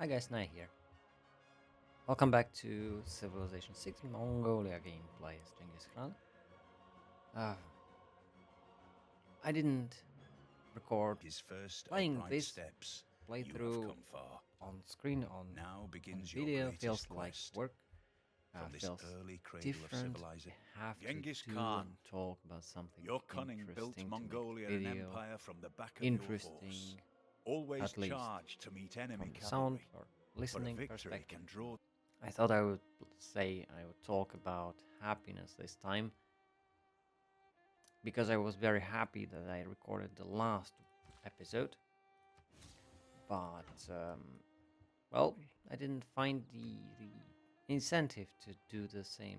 Hi guys, Nai here. Welcome back to Civilization 6 Mongolia gameplay as Genghis Khan. Uh, I didn't record His first playing upright this steps, you have playthrough come far. on screen Now on begins your video. Feels greatest like quest. work. From this Feels early cradle of different. civilization, I have to Genghis do Khan, and talk about something your cunning built interesting to make Mongolia the an video empire from the back of your horse. interesting, Always at least charged to meet enemy from the sound cavalry, or for a listening victory perspective. can draw. I thought I would say I would talk about happiness this time because I was very happy that I recorded the last episode, but well, I didn't find the incentive to do the same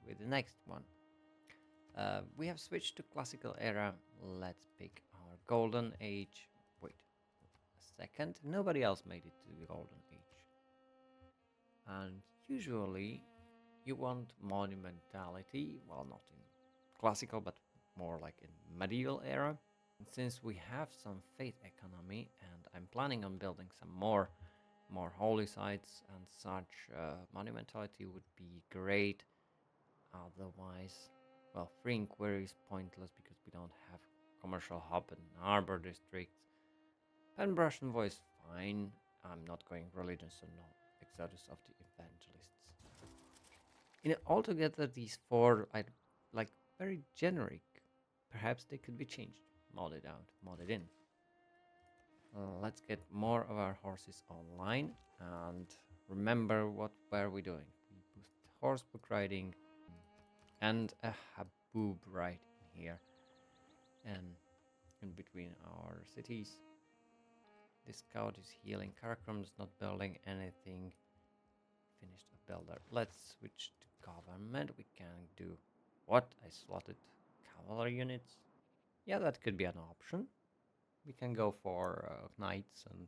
with the next one. We have switched to classical era. Let's pick our golden age. Wait a second. Nobody else made it to the golden age, and usually you want monumentality. Well, not in classical, but more like in medieval era. And since we have some faith economy, and I'm planning on building some more holy sites and such, monumentality would be great. Otherwise, well, freeing query is pointless because we don't have commercial hub and harbor districts. Penbrush and voice fine. I'm not going religion, so no Exodus of the Evangelists. In altogether, these four I like very generic. Perhaps they could be changed, modded out, modded in. Let's get more of our horses online and remember what were we doing. We boosted horsebook riding and a haboob right in here and in between our cities. This scout is healing Karakrum's not building anything. Finished a builder. Let's switch to government. We can do what? I slotted cavalry units. Yeah, that could be an option. We can go for knights and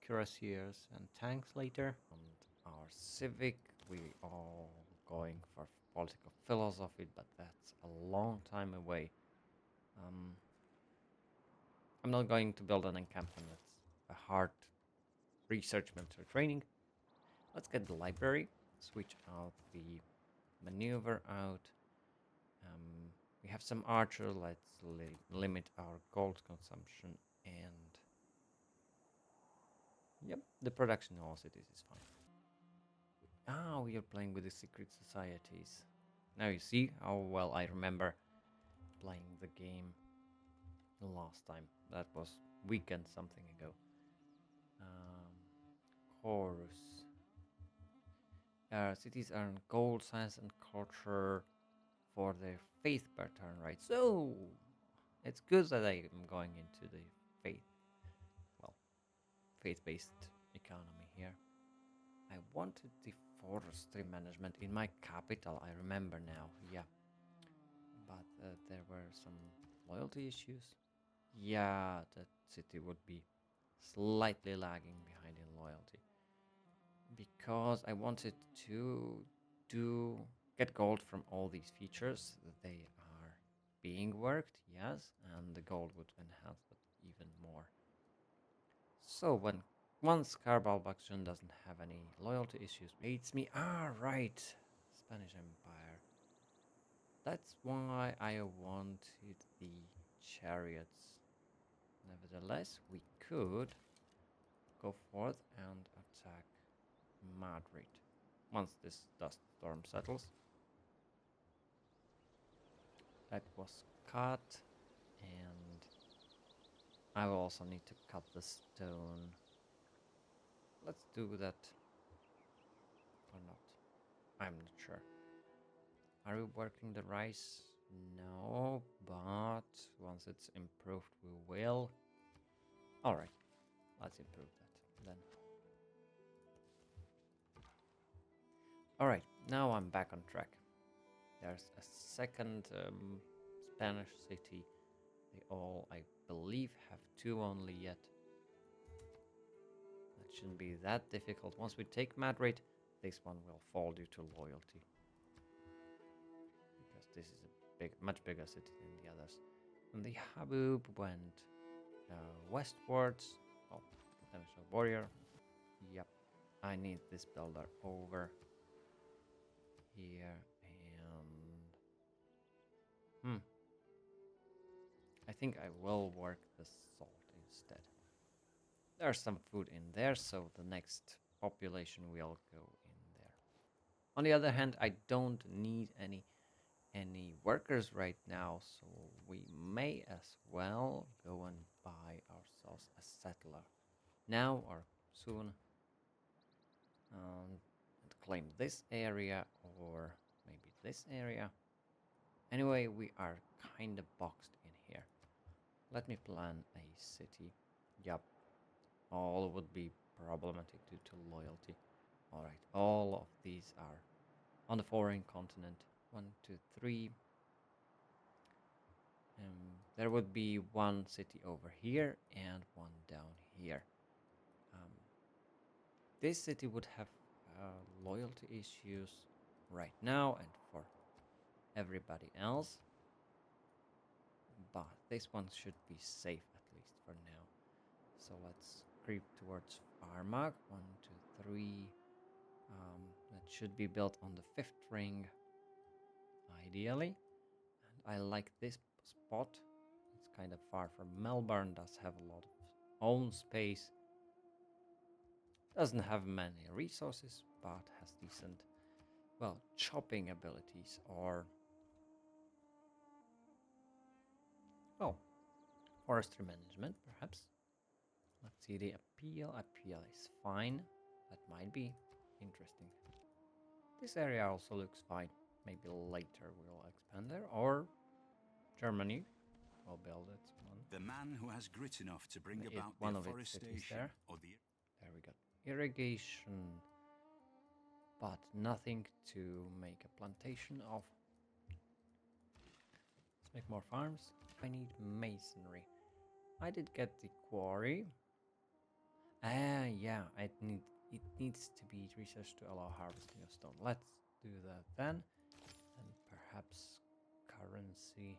cuirassiers and tanks later. And our civic, we are going for political philosophy, but that's a long time away. I'm not going to build an encampment. That's a hard research military training. Let's get the library, switch out the maneuver out. We have some archer. Let's limit our gold consumption and yep, the production in all cities is fine. Ah, we are playing with the secret societies. Now you see how well I remember playing the game the last time. That was weekend something ago. Chorus. Cities earn gold, science, and culture for their faith per turn, right? So it's good that I am going into the faith, well, faith-based economy here. I wanted the forestry management in my capital. I remember now, yeah, but there were some loyalty issues. Yeah, that city would be slightly lagging behind in loyalty because I wanted to do get gold from all these features. They are being worked, yes, and the gold would enhance that even more. So once Carbalbaction doesn't have any loyalty issues, hates me. Ah, right, Spanish Empire. That's why I wanted the chariots. Nevertheless, we could go forth and attack Madrid once this dust storm settles. That was cut, and I will also need to cut the stone. Let's do that or not. I'm not sure. Are we working the rice? No, but once it's improved, we will. Alright, let's improve that then. Alright, now I'm back on track. There's a second Spanish city. They all, I believe, have two only yet. That shouldn't be that difficult. Once we take Madrid, this one will fall due to loyalty. Because this is a much bigger city than the others. And the Habub went westwards. Oh, potential warrior. I need this builder over here and I think I will work the salt instead. There's some food in there, so the next population will go in there. On the other hand, I don't need any workers right now, so we may as well go and buy ourselves a settler now or soon, and claim this area or maybe this area. Anyway, we are kind of boxed in here. Let me plan a city. Yup, all would be problematic due to loyalty. Alright, all of these are on the foreign continent. 1, 2, 3. There would be one city over here and one down here. This city would have loyalty issues right now and for everybody else. But this one should be safe at least for now. So let's creep towards Armagh. 1, 2, 3. That should be built on the 5th ring, ideally. And I like this spot. It's kind of far from Melbourne, does have a lot of own space. Doesn't have many resources, but has decent, well, chopping abilities or, well, forestry management, perhaps. Let's see the appeal. Appeal is fine. That might be interesting. This area also looks fine. Maybe later we'll expand there, or Germany will build it. The man who has grit enough to bring about one the of its cities afforestation there. or the There we go. Irrigation, but nothing to make a plantation of. Let's make more farms. I need masonry. I did get the quarry. Yeah, it needs to be researched to allow harvesting of stone. Let's do that then. And perhaps currency.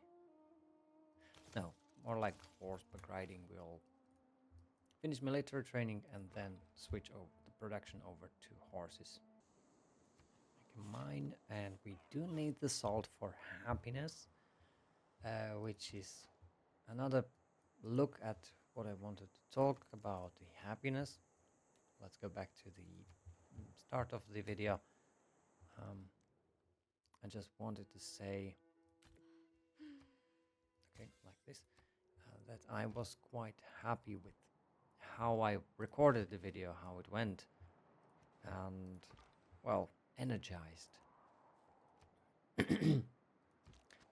No, more like horseback riding. We'll finish military training and then switch over the production over to horses. Make a mine, and we do need the salt for happiness, which is another look at what I wanted to talk about, the happiness. Let's go back to the start of the video. I just wanted to say, okay, like this, that I was quite happy with how I recorded the video, how it went, and, well, energized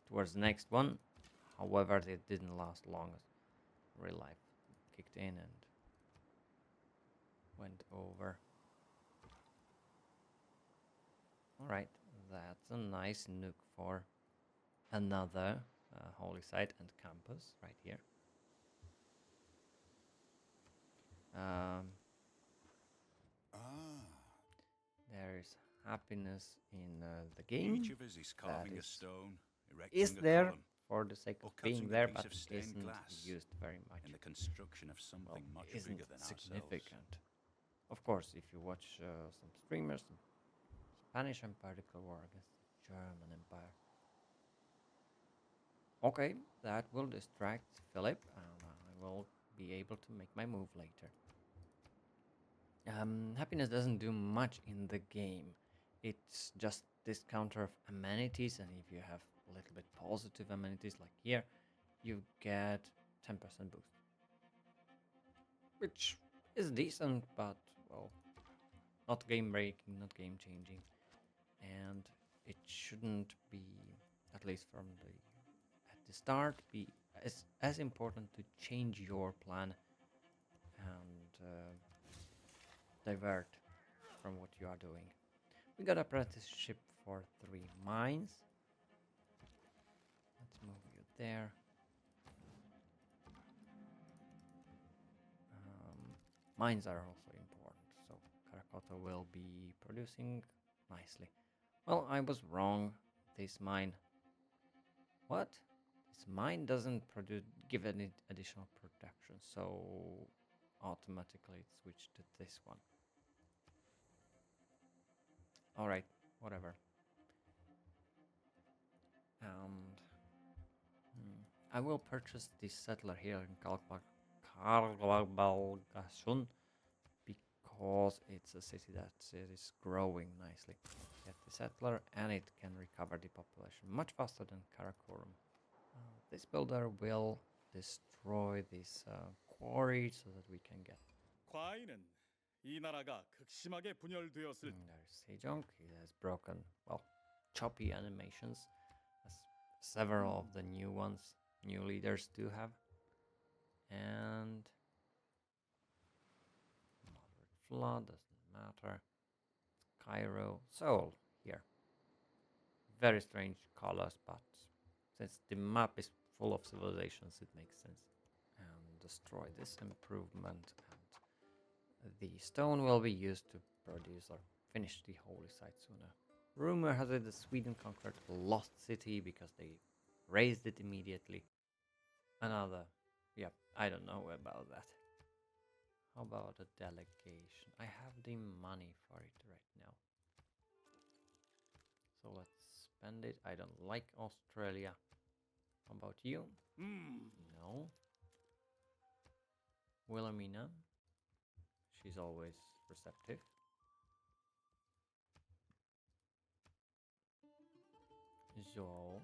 towards the next one. However, it didn't last long. Real life kicked in and went over. Alright, that's a nice nook for another holy site and campus right here. There is happiness in the game. Each of us is carving a stone, Is erecting a there column, for the sake or of being cutting a there, piece but of stained isn't glass used very much. in the construction of something Well, much isn't bigger than significant. ourselves. Of course, if you watch some streamers, the Spanish Empire declared war against the German Empire. Okay, that will distract Philip, and I will be able to make my move later. Happiness doesn't do much in the game. It's just this counter of amenities, and if you have a little bit positive amenities like here, you get 10% boost. Which is decent, but, well, not game breaking, not game changing. And it shouldn't be, at least from at the start, be as important to change your plan and divert from what you are doing. We got apprenticeship for 3 mines. Let's move you there. Mines are also important, so Karakota will be producing nicely. Well, I was wrong. This mine... What? This mine doesn't give any additional production, so automatically it switched to this one. Alright, whatever. And I will purchase this settler here in Kalbalgasun because it's a city that is growing nicely. Get the settler and it can recover the population much faster than Karakorum. This builder will destroy this quarry so that we can get. 과인은 이 나라가 극심하게 분열되었을 There's Sejong. He has broken, well, choppy animations, as several of the new ones, new leaders do have. And moderate flood doesn't matter. Cairo, Seoul here. Very strange colors, but since the map is full of civilizations, it makes sense. And destroy this improvement, and the stone will be used to produce or finish the holy site sooner. Rumor has it that Sweden conquered a lost city because they raised it immediately. Another, yeah, I don't know about that. How about a delegation? I have the money for it right now. So let's spend it. I don't like Australia. How about you? No. Wilhelmina. She's always receptive. Zhou.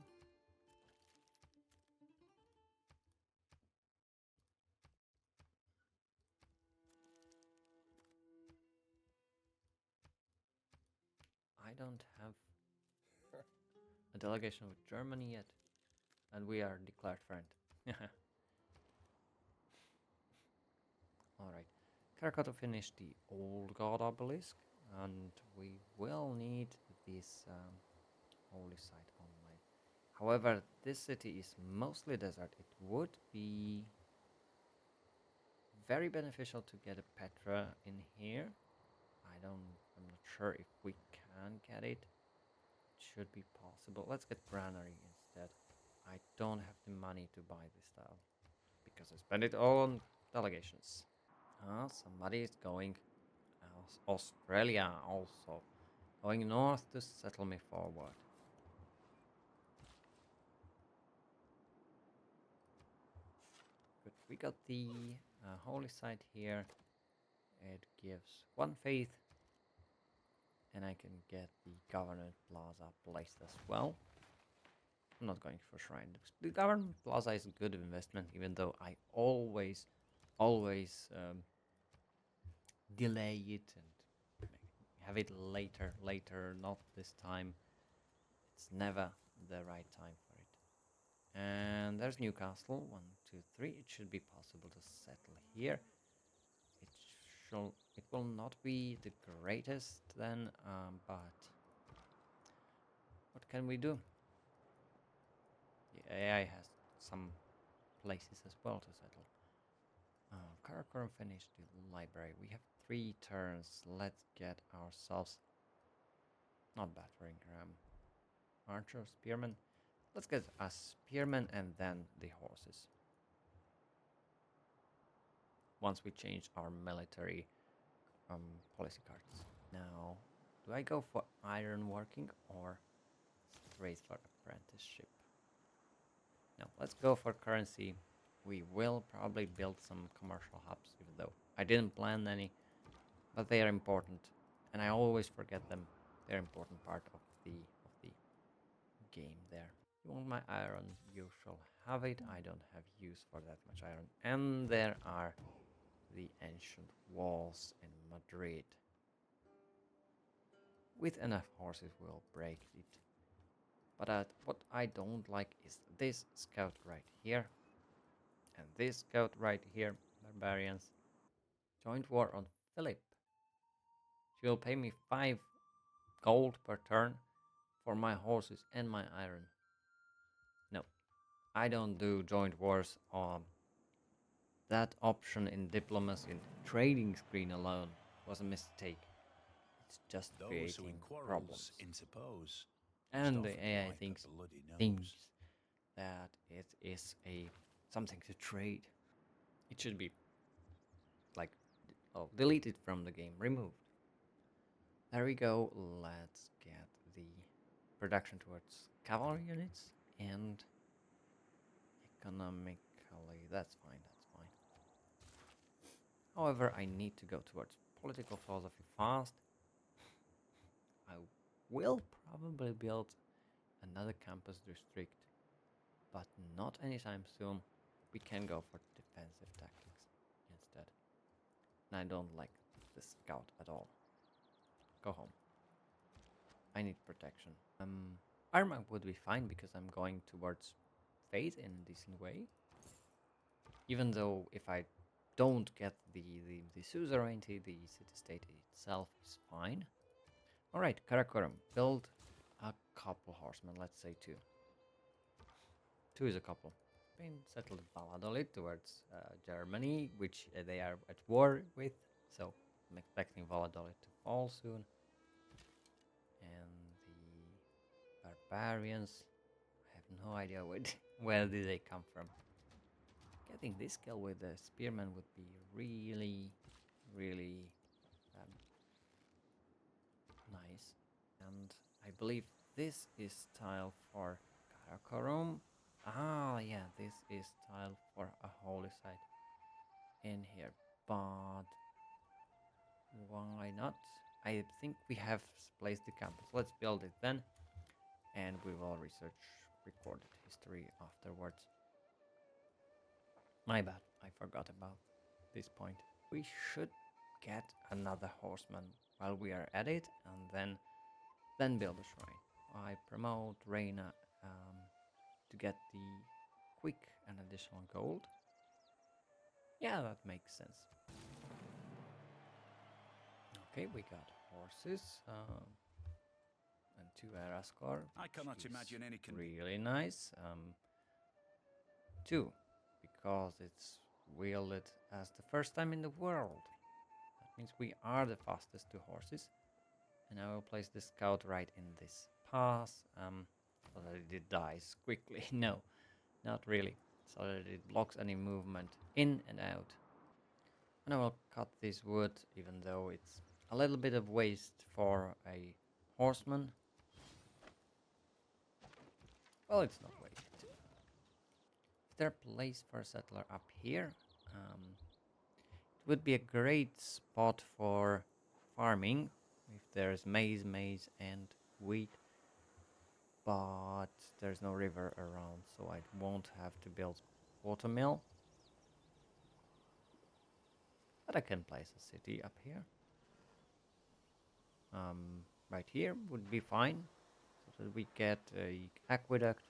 I don't have a delegation with Germany yet, and we are declared friend. Alright. Karakata finished the old god obelisk, and we will need this holy site online. However, this city is mostly desert. It would be very beneficial to get a Petra in here. I'm not sure if we can get it. It should be possible. Let's get granary instead. I don't have the money to buy this style because I spend it all on delegations. Somebody is going Australia also. Going north to settle me forward. Good. We got the holy site here. It gives one faith. And I can get the government plaza placed as well. I'm not going for shrine. The government plaza is a good investment, even though I always delay it and have it later, not this time. It's never the right time for it. And there's Newcastle, 1, 2, 3. It should be possible to settle here. It will not be the greatest then, but what can we do? The AI has some places as well to settle. Karakorum finished the library. We have 3 turns. Let's get ourselves not battering ram. Archer, spearman. Let's get a spearman and then the horses. Once we change our military policy cards. Now, do I go for iron working or straight for apprenticeship? No, let's go for currency. We will probably build some commercial hubs, even though I didn't plan any, but they are important, and I always forget them. They're an important part of the game there. You want my iron? You shall have it. I don't have use for that much iron. And there are the ancient walls in Madrid. With enough horses, we'll break it. But what I don't like is this scout right here. And this scout right here, barbarians. Joint war on Philip. She will pay me 5 gold per turn for my horses and my iron. No, I don't do joint wars. That option in diplomacy and trading screen alone was a mistake. It's just Those who creating in quarrels problems. interpose. And must the often AI wipe a thinks bloody nose. that it is something to trade. It should be like deleted from the game, removed. There we go. Let's get the production towards cavalry units and economically. That's fine. That's fine. However, I need to go towards political philosophy fast. I will probably build another campus district, but not anytime soon. We can go for defensive tactics instead. And I don't like the scout at all. Go home. I need protection. Armor would be fine because I'm going towards faith in a decent way. Even though if I don't get the suzerainty, the city-state itself is fine. Alright, Karakorum, build a couple horsemen, let's say two. Two is a couple. Been settled Valladolid towards Germany, which they are at war with, so I'm expecting Valladolid to fall soon. And the barbarians, I have no idea where did they come from. Getting this kill with the spearman would be really, really nice. And I believe this is tile for Karakorum. Ah, yeah, this is tile for a holy site in here. But why not? I think we have placed the campus. Let's build it then. And we will research recorded history afterwards. My bad, I forgot about this point. We should get another horseman while we are at it, and then build a shrine. I promote Reina to get the quick and additional gold. Yeah, that makes sense. Okay, we got horses and 2 Erascar. I cannot imagine any Really nice. 2, because it's wielded as the first time in the world. That means we are the fastest 2 horses. And I will place the scout right in this pass, so that it dies quickly. No, not really. So that it blocks any movement in and out. And I will cut this wood, even though it's a little bit of waste for a horseman. Well, it's not wasted. Is there a place for a settler up here? It would be a great spot for farming if there's maize, and wheat. But there's no river around, so I won't have to build watermill. But I can place a city up here. Right here would be fine, so that we get a aqueduct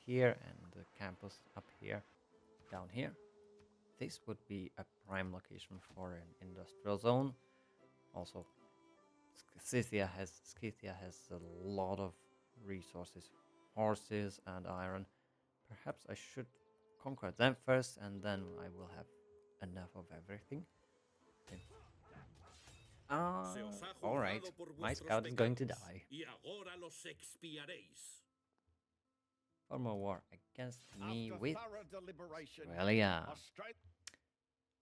here and the campus up here, down here. This would be a prime location for an industrial zone. Also, Scythia has a lot of resources, horses and iron. Perhaps I should conquer them first, and then I will have enough of everything. Okay. Alright, my scout is going to die. Formal war against me with Australia.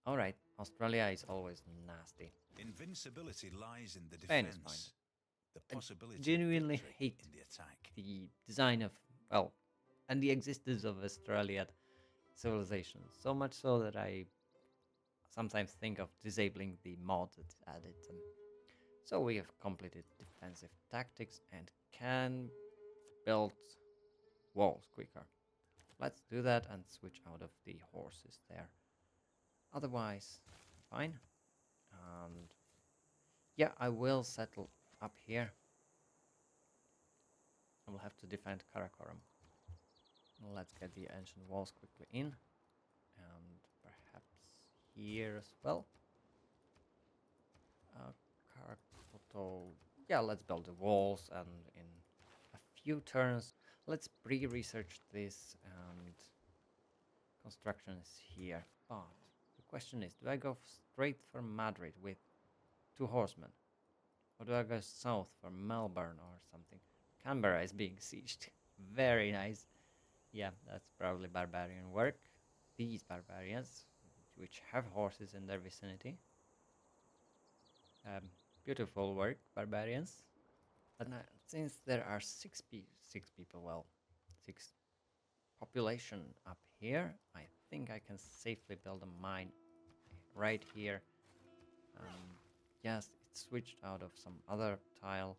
Alright, Australia is always nasty. Invincibility lies in the Spain is defense. The I possibility of genuinely victory hate in the attack. the design of, well, and the existence of Australian civilization. So much so that I sometimes think of disabling the mod that's added. So we have completed defensive tactics and can build walls quicker. Let's do that and switch out of the horses there. Otherwise, fine. And yeah, I will settle up here. I will have to defend Karakorum. Let's get the ancient walls quickly in. And perhaps here as well. Karakoto. Yeah, let's build the walls, and in a few turns, let's pre-research this, and construction is here. But the question is, do I go straight for Madrid with 2 horsemen? Or do I go south for Melbourne or something? Canberra is being sieged. Very nice. Yeah, that's probably barbarian work. These barbarians, which have horses in their vicinity. Beautiful work, barbarians. And since there are six people, well, six population up here, I think I can safely build a mine right here. Yes, it switched out of some other tile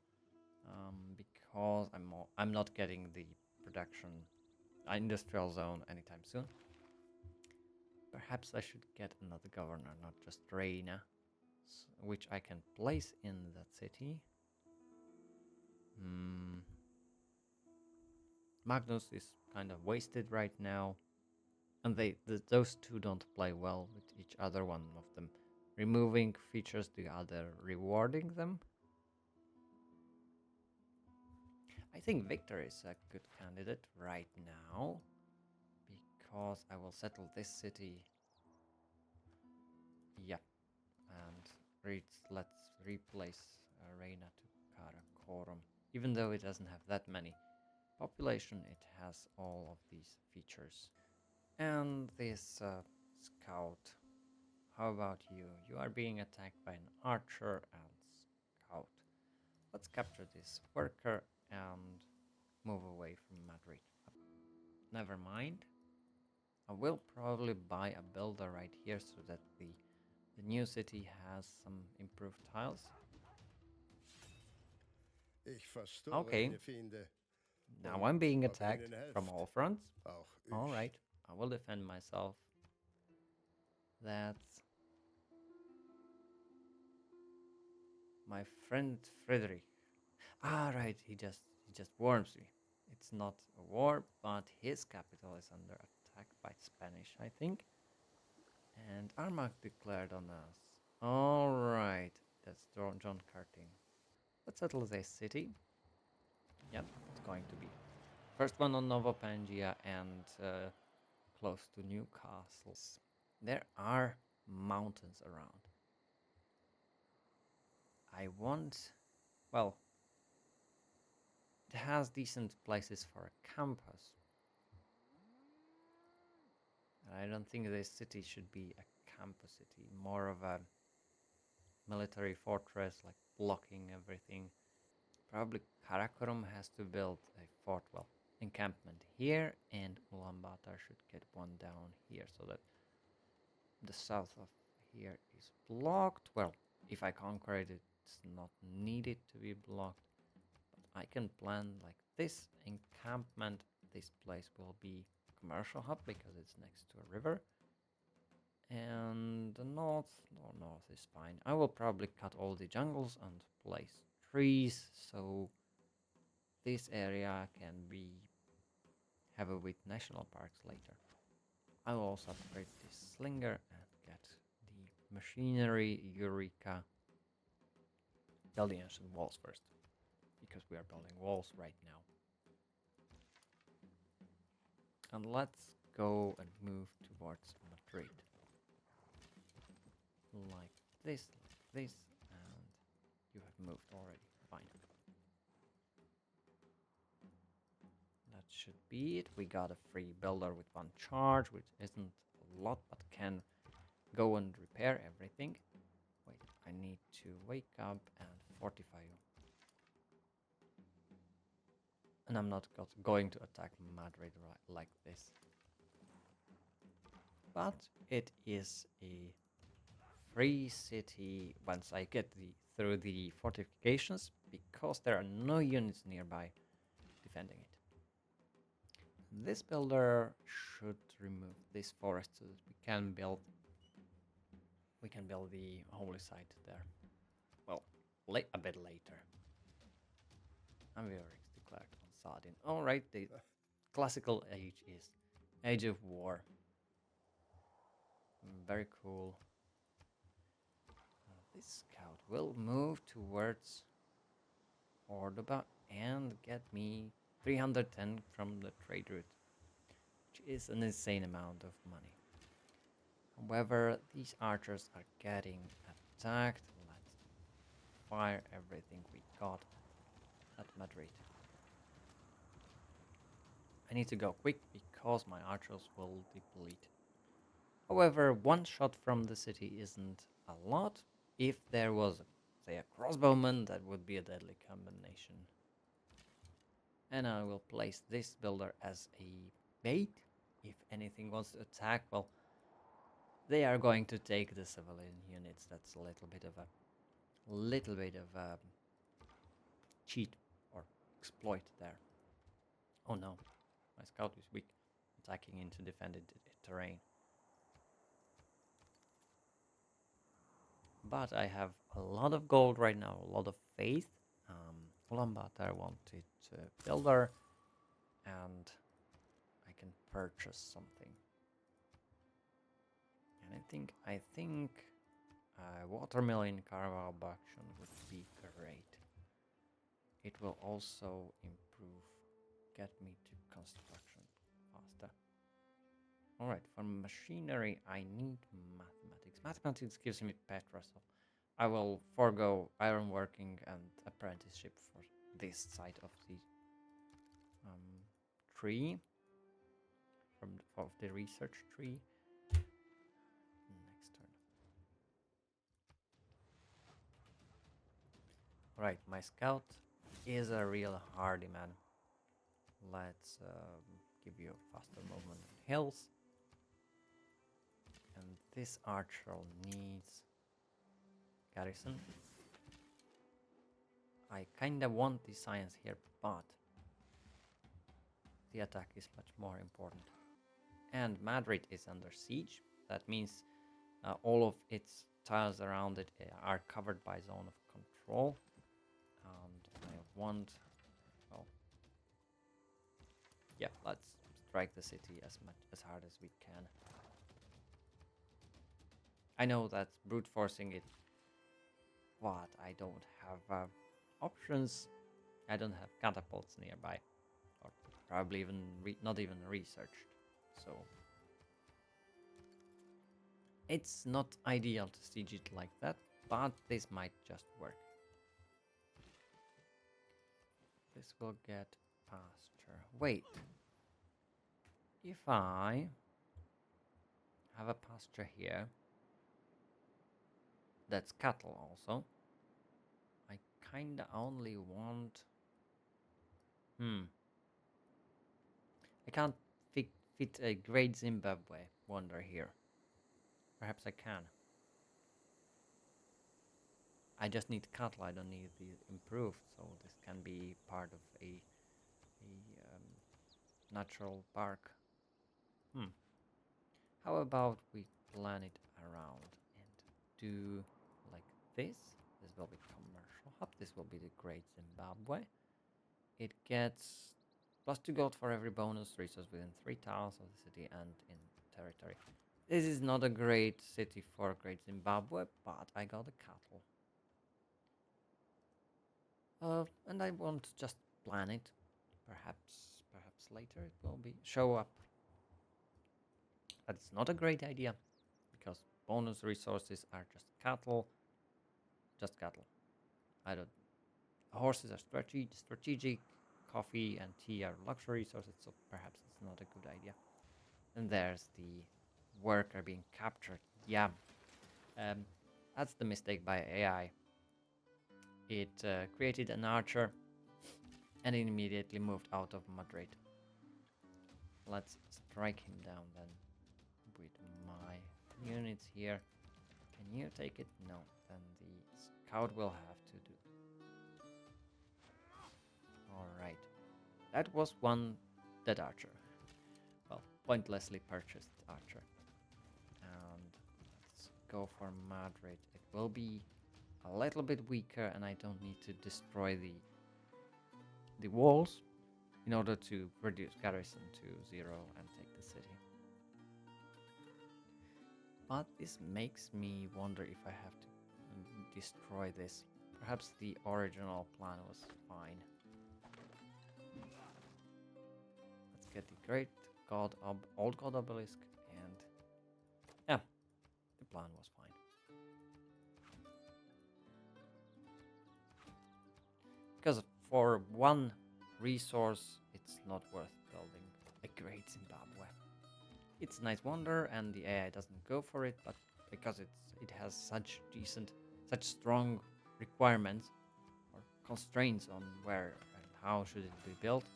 because I'm not getting the production industrial zone anytime soon. Perhaps I should get another governor, not just Reina, which I can place in that city. Magnus is kind of wasted right now, and those two don't play well with each other. One of them removing features, the other rewarding them. I think Victor is a good candidate right now because I will settle this city. Yeah, and let's replace Reina to Karakorum. Even though it doesn't have that many population, it has all of these features. And this scout. How about you? You are being attacked by an archer and scout. Let's capture this worker and move away from Madrid. Never mind. I will probably buy a builder right here so that the new city has some improved tiles. Ich verstehe Okay. meine Feinde. Now I'm being Ob attacked ihnen from helft. all fronts. Auch ich. Alright, I will defend myself. That's my friend Frederick. Right, he just warns me. It's not a war, but his capital is under attack by Spanish, I think. And Armagh declared on us. Alright, that's John Carting. Let's settle this city. Yep, it's going to be first one on Nova Pangaea and close to Newcastle. There are mountains around. I want, well, it has decent places for a campus. And I don't think this city should be a campus city, more of a military fortress, like blocking everything. Probably Karakorum has to build a fort, well, encampment here, and Ulaanbaatar should get one down here so that the south of here is blocked. Well, if I conquer it, it's not needed to be blocked. But I can plan like this encampment. This place will be a commercial hub because it's next to a river. And the north is fine. I will probably cut all the jungles and place trees so this area can be heavy with national parks later. I will also upgrade this slinger and get the machinery Eureka. Build the ancient walls first, because we are building walls right now. And let's go and move towards Madrid. Like this, and you have moved already. Fine. That should be it. We got a free builder with one charge, which isn't a lot, but can go and repair everything. Wait, I need to wake up and fortify you. And I'm not going to attack Madrid like this. But it is a free city once I get through the fortifications, because there are no units nearby defending it. This builder should remove this forest so that we can build the holy site there. Well, a bit later. Ambiorix declared on Sardin. Alright, the classical age is Age of War. Very cool. This scout will move towards Cordoba and get me 310 from the trade route, which is an insane amount of money. However, these archers are getting attacked. Let's fire everything we got at Madrid. I need to go quick because my archers will deplete. However, one shot from the city isn't a lot. If there was a say a crossbowman, that would be a deadly combination. And I will place this builder as a bait. If anything wants to attack, well, they are going to take the civilian units. That's a little bit of a cheat or exploit there. Oh no, my scout is weak, attacking into defended terrain. But I have a lot of gold right now, a lot of faith. Ulaanbaatar wanted builder, and I can purchase something. And I think watermill in Carvalbaction would be great. It will also get me to construction faster. Alright, for machinery I need mathematics. Mathematics gives me Petra, so I will forego ironworking and apprenticeship for this side of the tree, of the research tree. Next turn. Right, my scout is a real hardy man. Let's give you faster movement on hills. And this archer needs garrison. I kinda want the science here, but the attack is much more important. And Madrid is under siege. That means all of its tiles around it are covered by zone of control. And I want, well, yeah, let's strike the city as hard as we can. I know that's brute forcing it, but I don't have options. I don't have catapults nearby, or probably even not even researched. So it's not ideal to siege it like that, but this might just work. This will get pasture. Wait. If I have a pasture here, that's cattle also, I kinda only want... I can't fit a Great Zimbabwe wonder here. Perhaps I can. I just need cattle, I don't need the improved, so this can be part of a natural park. How about we plan it around and do like this? This will be commercial hub, this will be the Great Zimbabwe. It gets +2 gold for every bonus resource within 3 tiles of the city and in territory. This is not a great city for Great Zimbabwe, but I got a cattle. And I won't just plan it. Perhaps later it will be show up. But it's not a great idea, because bonus resources are just cattle. Just cattle. Horses are strategic, coffee and tea are luxury resources, so perhaps it's not a good idea. And there's the worker being captured. Yeah, that's the mistake by AI. It created an archer and immediately moved out of Madrid. Let's strike him down then with my units here. Can you take it? No, then the scout will have to do. Alright, that was one dead archer. Well, pointlessly purchased archer. And let's go for Madrid. It will be a little bit weaker, and I don't need to destroy the walls in order to reduce garrison to 0 and take the city. But this makes me wonder if I have to destroy this. Perhaps the original plan was fine. Let's get the Great God Old God Obelisk, and yeah, the plan was fine. Because for one resource, it's not worth building a Great Zimbabwe. It's a nice wonder, and the AI doesn't go for it, but because it has such strong requirements or constraints on where and how should it be built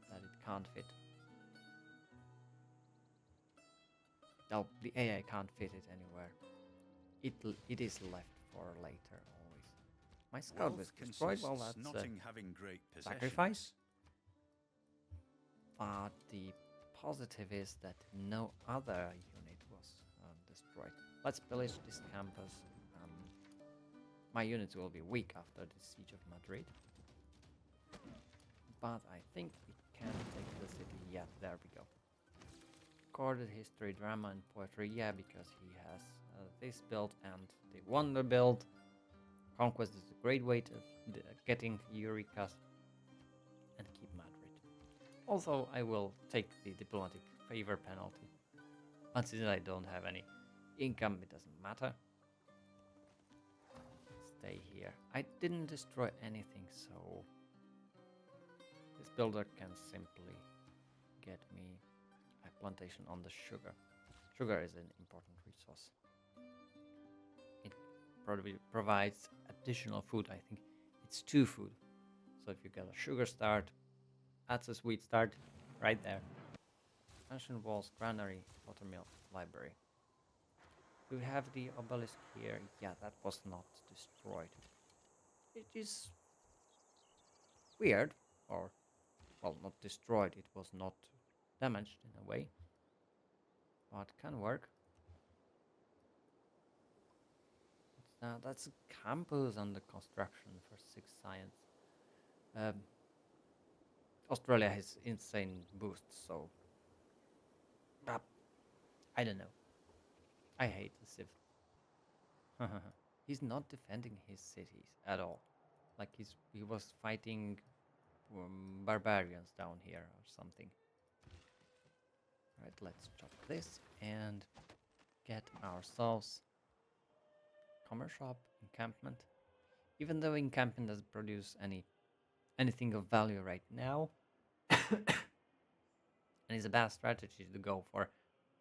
that it can't fit. Well, the AI can't fit it anywhere. It is left for later always. My scout was Wealth destroyed. Well, consists that's not a in having great sacrifice. possessions. But the positive is that no other unit was destroyed. Let's pillage this campus. My units will be weak after the siege of Madrid. But I think we can take the city. Yeah, there we go. Recorded history, drama, and poetry. Yeah, because he has this build and the wonder build. Conquest is a great way to getting Eureka's and keep Madrid. Also, I will take the diplomatic favor penalty. And since I don't have any income, it doesn't matter. Stay here. I didn't destroy anything, so this builder can simply get me a plantation on the sugar. Sugar is an important resource. It provides additional food. I think it's 2 food. So if you get a sugar start, that's a sweet start right there. Ancient walls, granary, watermill, library. Do we have the obelisk here? Yeah, that was not destroyed. It is weird, or, well, not destroyed, it was not damaged in a way, but can work. That's a campus under construction for 6 science. Australia has insane boosts, so I don't know. I hate the Civ. He's not defending his cities at all. Like he was fighting barbarians down here or something. Right, let's chop this and get ourselves commerce shop, encampment. Even though encampment doesn't produce anything of value right now, and it's a bad strategy to go for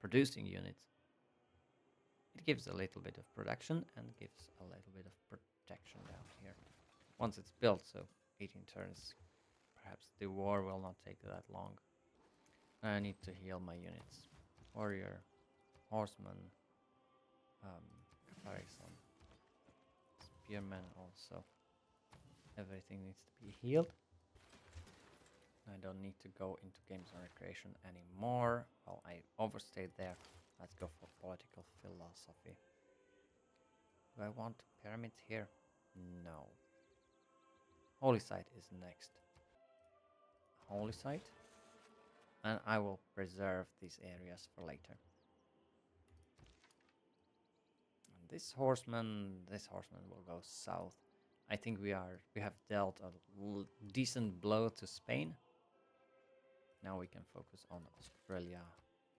producing units. It gives a little bit of production and gives a little bit of protection down here. Once it's built, so 18 turns, perhaps the war will not take that long. I need to heal my units. Warrior, horseman, comparison, spearman also. Everything needs to be healed. I don't need to go into games and recreation anymore. Well, I overstayed there. Let's go for political philosophy. Do I want pyramids here? No. Holy site is next. Holy site. And I will preserve these areas for later. And this horseman will go south. I think we have dealt a decent blow to Spain. Now we can focus on Australia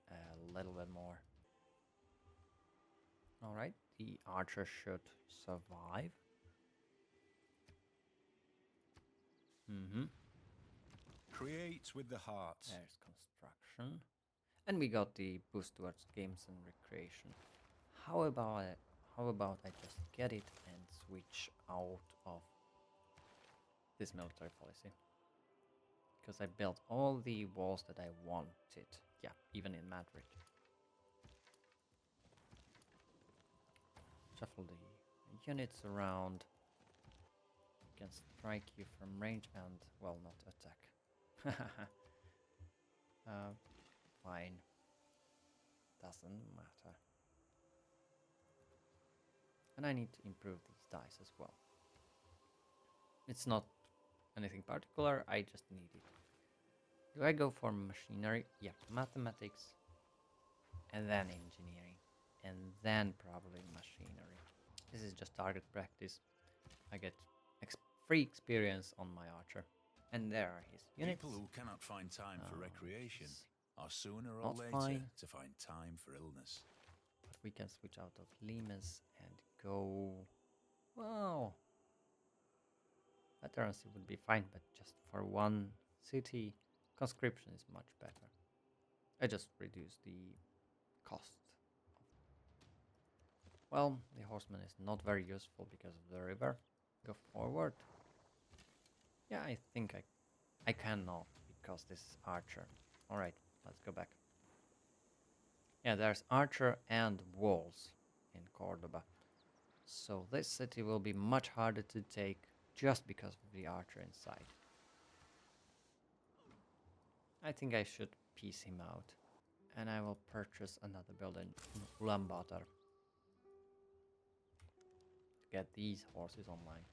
a little bit more. Alright, the archer should survive. Create with the heart. There's construction. And we got the boost towards games and recreation. How about I just get it and switch out of this military policy? Because I built all the walls that I wanted. Yeah, even in Madrid. Shuffle the units around. Can strike you from range and, well, not attack. Fine. Doesn't matter. And I need to improve these dice as well. It's not anything particular, I just need it. Do I go for machinery? Yeah, mathematics. And then engineering. And then probably machinery. This is just target practice. I get free experience on my archer. And there are his units. People who cannot find time for recreation are sooner or not later fine. to find time for illness. But we can switch out of Limes and go... Wow! Veterancy would be fine, but just for one city, conscription is much better. I just reduce the cost. Well, the horseman is not very useful because of the river. Go forward. Yeah, I think I cannot because this is archer. Alright, let's go back. Yeah, there's archer and walls in Cordoba. So this city will be much harder to take just because of the archer inside. I think I should piece him out. And I will purchase another building in Ulaanbaatar to get these horses online.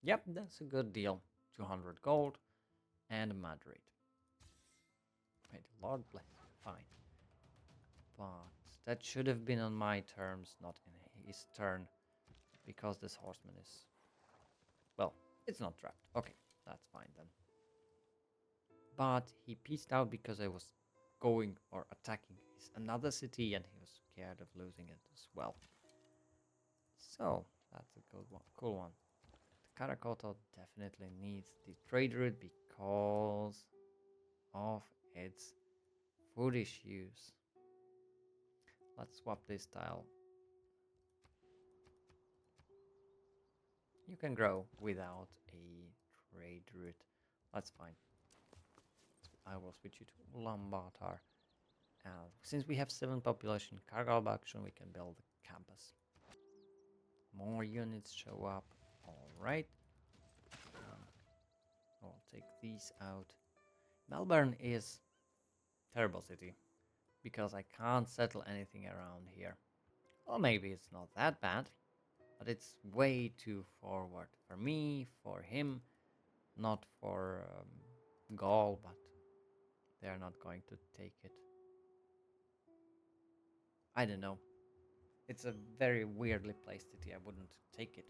Yep, that's a good deal. 200 gold and Madrid. May the Lord bless you. Fine. But that should have been on my terms, not in his turn. Because this horseman is... Well, it's not trapped. Okay, that's fine then. But he pieced out because I was going or attacking his another city and he was scared of losing it as well. So, that's a good one, cool one. Karakoto definitely needs the trade route because of its food issues. Let's swap this tile. You can grow without a trade route. That's fine. I will switch you to Ulaanbaatar. Since we have 7 population Kargalbakshan, we can build a campus. More units show up. Alright. I'll take these out. Melbourne is terrible city because I can't settle anything around here. Or maybe it's not that bad, but it's way too forward for me, for him, not for Gaul, but they're not going to take it. I don't know. It's a very weirdly placed city. I wouldn't take it.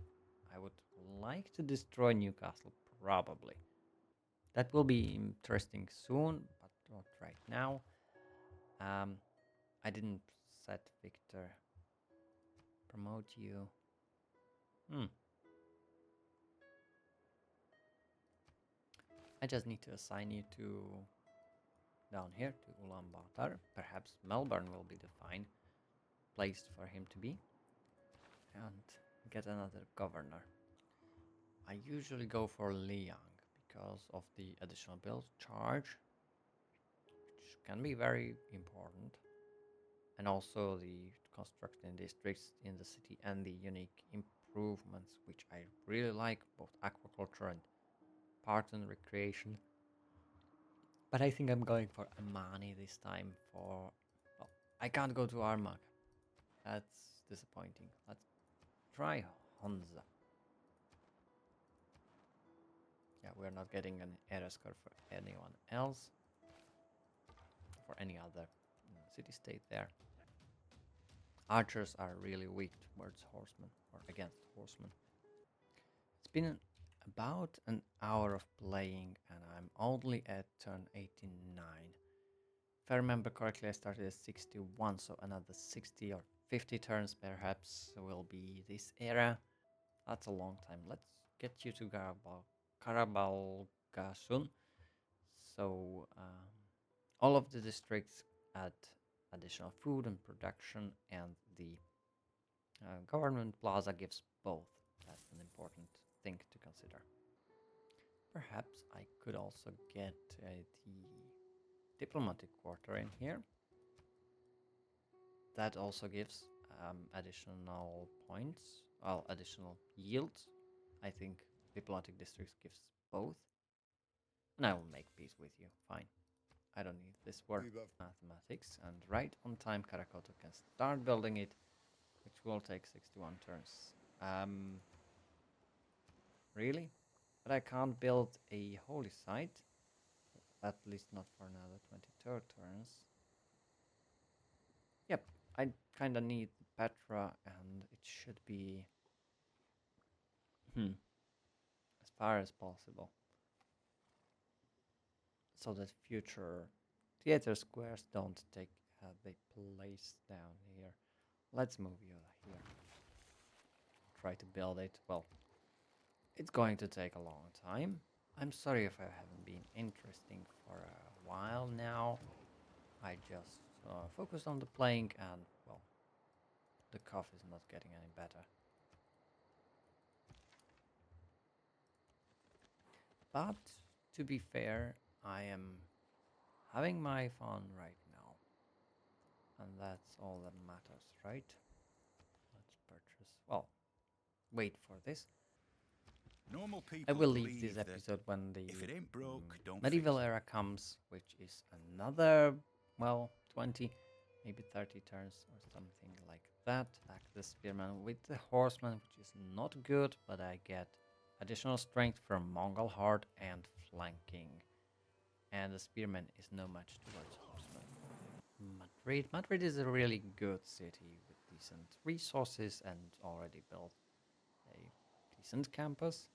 I would like to destroy Newcastle, probably. That will be interesting soon, but not right now. I didn't set Victor. Promote you. I just need to assign you to down here to Ulaanbaatar. Perhaps Melbourne will be the fine place for him to be. And get another governor. I usually go for Liang because of the additional build charge, which can be very important. And also the construction districts in the city and the unique improvements, which I really like, both aquaculture and park and recreation. But I think I'm going for Amani this time for... Well, I can't go to Armagh. That's disappointing. Let's try Honza. Yeah, we're not getting an era score for anyone else. For any other city-state there. Archers are really weak towards horsemen, or against horsemen. It's been about an hour of playing and I'm only at turn 89. If I remember correctly, I started at 61, so another 60 or 50 turns perhaps will be this era. That's a long time. Let's get you to Karabalgasun. So all of the districts add additional food and production, and the government plaza gives both. That's an important thing to consider. Perhaps I could also get the diplomatic quarter in here. That also gives additional points, well, additional yields. I think diplomatic districts gives both. And I will make peace with you, fine. I don't need this work. Mathematics, and right on time Karakoto can start building it, which will take 61 turns. Really? But I can't build a holy site, at least not for another 23 turns. Yep, I kinda need Petra, and it should be as far as possible, so that future theater squares don't take the place down here. Let's move you here. Try to build it. Well, it's going to take a long time. I'm sorry if I haven't been interesting for a while now. I just Focus on the playing, and well, the cough is not getting any better. But to be fair, I am having my fun right now, and that's all that matters, right? Let's purchase. Well, wait for this. Normal I people will leave believe this that episode when the if it ain't broke, don't medieval fix it. era comes, which is another, well, 20, maybe 30 turns or something like that. Attack the spearman with the horseman, which is not good, but I get additional strength from Mongol horde and flanking. And the spearman is no match towards horseman. Madrid. Madrid is a really good city with decent resources and already built a decent campus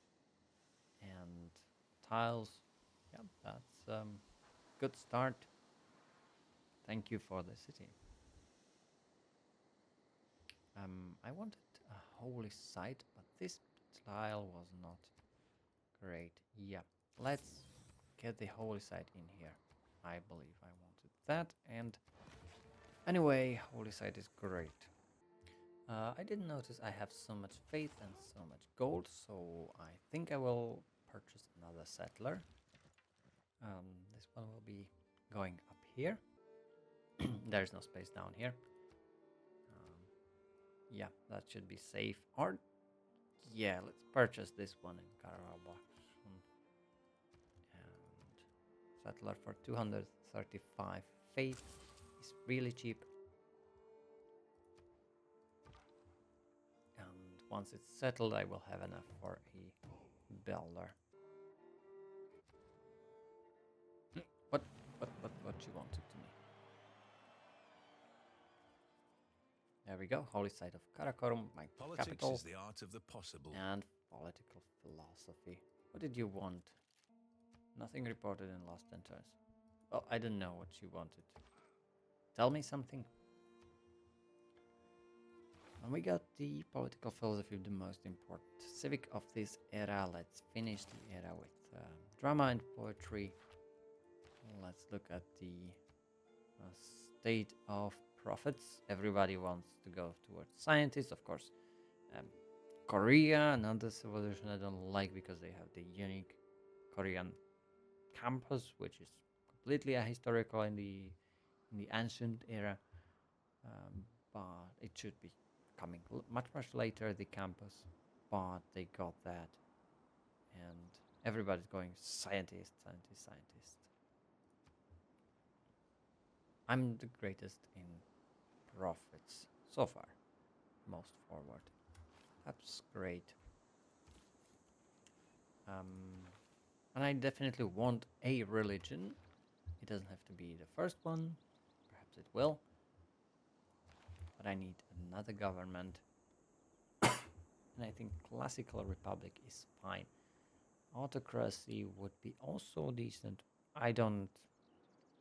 and tiles. Yeah, that's good start. Thank you for the city. I wanted a holy site, but this tile was not great. Yeah, let's get the holy site in here. I believe I wanted that, and anyway, holy site is great. I didn't notice I have so much faith and so much gold, so I think I will purchase another settler. This one will be going up here. There's no space down here. Yeah, that should be safe. Or, yeah, let's purchase this one in Karabakh. And settler for 235 faith is really cheap. And once it's settled, I will have enough for a builder. What you wanted to me? There we go. Holy site of Karakorum, my Politics capital, is the art of the possible. and political philosophy. What did you want? Nothing reported in last 10 turns. Well, I don't know what you wanted. Tell me something. And we got the political philosophy, the most important civic of this era. Let's finish the era with drama and poetry. Let's look at the state of profits. Everybody wants to go towards scientists, of course. Korea, another civilization I don't like because they have the unique Korean campus, which is completely ahistorical in the ancient era, but it should be coming much later, the campus, but they got that, and everybody's going scientist. I'm the greatest in profits so far, most forward. That's great. And I definitely want a religion. It doesn't have to be the first one, perhaps it will, but I need another government. And I think classical republic is fine. Autocracy would be also decent. I don't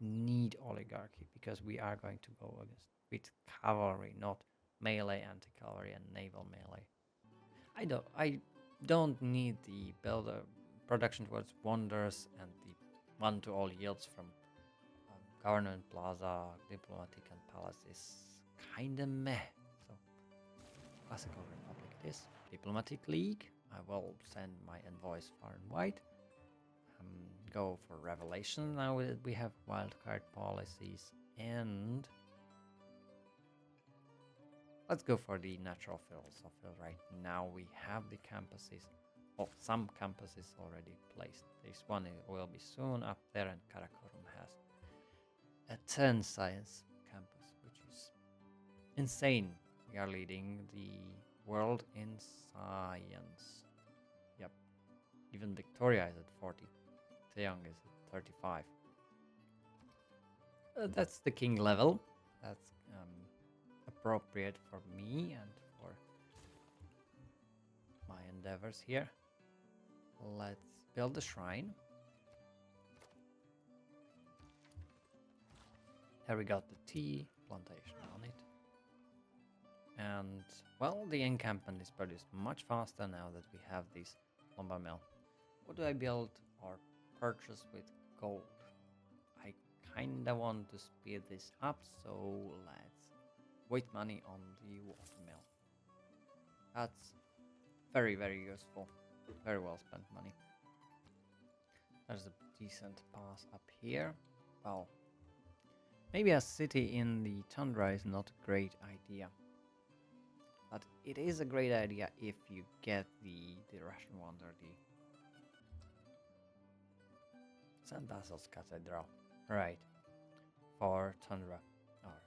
need oligarchy because we are going to go against with cavalry, not melee, anti-cavalry, and naval melee. I don't need the builder production towards wonders and the one to all yields from government plaza, diplomatic, and palace is kinda meh. So classical republic it is. Diplomatic league. I will send my envoys far and wide. Go for revelation now that we have wildcard policies, and let's go for the natural philosophy. Right now we have the campuses, well, some campuses already placed. This one will be soon up there, and Karakorum has a 10 science campus, which is insane. We are leading the world in science. Yep, even Victoria is at 40. Young is at 35. That's the king level. That's appropriate for me and for my endeavors here. Let's build a shrine. Here we got the tea plantation on it. And, well, the encampment is produced much faster now that we have this lumber mill. What do I build or purchase with gold? I kinda want to speed this up, so let's wait money on the watermill. That's very, very useful. Very well spent money. There's a decent pass up here. Well, maybe a city in the tundra is not a great idea. But it is a great idea if you get the Russian wonder, the St. Basil's Cathedral. Right. For Tundra. Or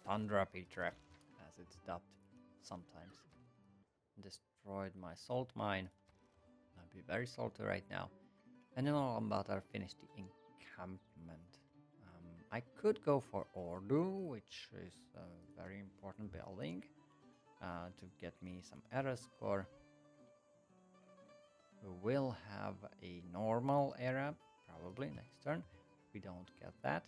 Tundra Petra, as it's dubbed sometimes. Destroyed my salt mine. I'll be very salty right now. And in Ulaanbaatar finished the encampment. I could go for Ordu, which is a very important building, to get me some era score. We will have a normal era, probably next turn. We don't get that.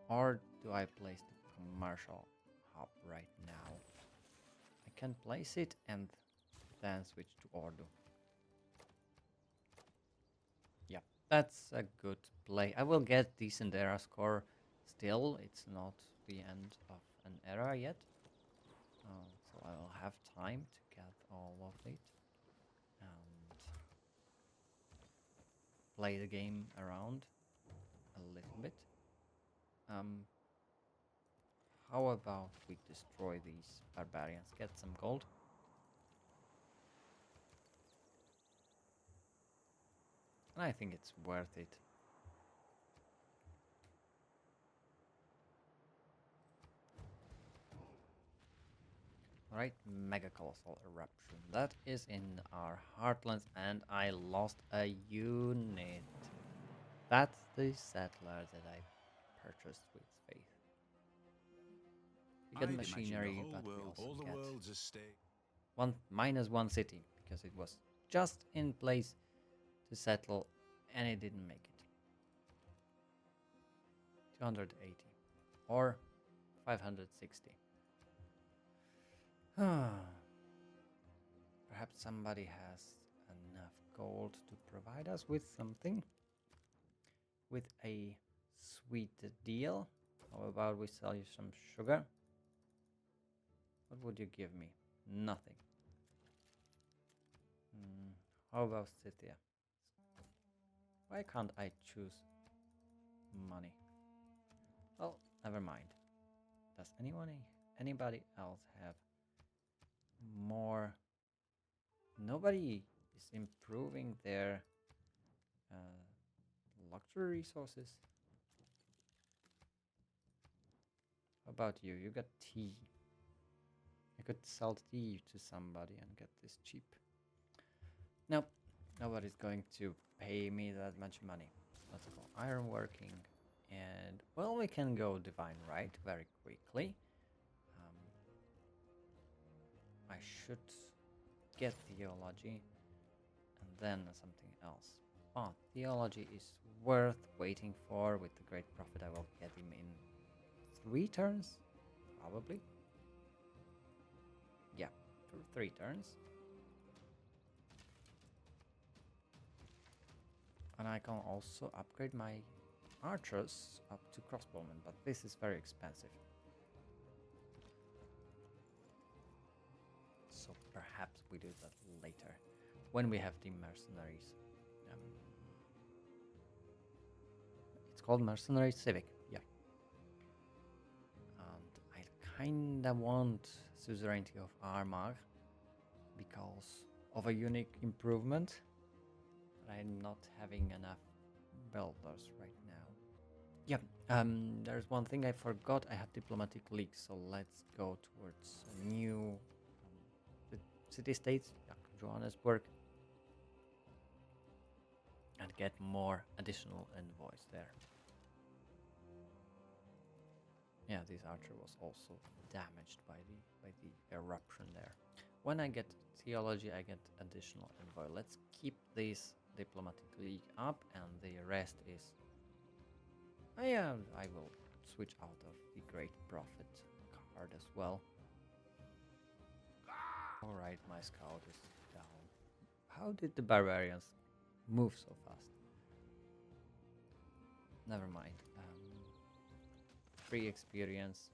Or do I place the commercial hub right now? I can place it and then switch to Ordu. Yeah, that's a good play. I will get decent era score. Still, it's not the end of an era yet. So I will have time to get all of it and play the game around a little bit. How about we destroy these barbarians, get some gold? And I think it's worth it. Alright, Mega Colossal Eruption. That is in our heartlands, and I lost a unit. That's the settler that I purchased with faith. We get I'd machinery, imagine the but whole we world, also all the get world's a state. -1 city, because it was just in place to settle, and it didn't make it. 280 or 560. Perhaps somebody has enough gold to provide us with something, with a sweet deal. How about we sell you some sugar? What would you give me? Nothing. How about Scythia? Why can't I choose money? Well, never mind. Does anybody else have more? Nobody is improving their luxury resources. How about you? You got tea. I could sell tea to somebody and get this cheap. Nope, nobody's going to pay me that much money. Let's go ironworking, and well, we can go divine right very quickly. I should get theology and then something else. Oh, theology is worth waiting for. With the great prophet, I will get him in 3 turns, probably. Yeah, for 3 turns. And I can also upgrade my archers up to crossbowmen, but this is very expensive. So perhaps we do that later, when we have the mercenaries. It's called Mercenary Civic, yeah. And I kinda want Suzerainty of Armagh because of a unique improvement. But I'm not having enough builders right now. Yeah, there's one thing I forgot. I have Diplomatic League, so let's go towards a new city-states, yeah, Johannesburg, and get more additional envoys there. Yeah, this archer was also damaged by the eruption there. When I get theology, I get additional envoy. Let's keep this Diplomatic League up, and the rest is... I will switch out of the Great Prophet card as well. Alright, my scout is down. How did the barbarians move so fast. Never mind. Free experience.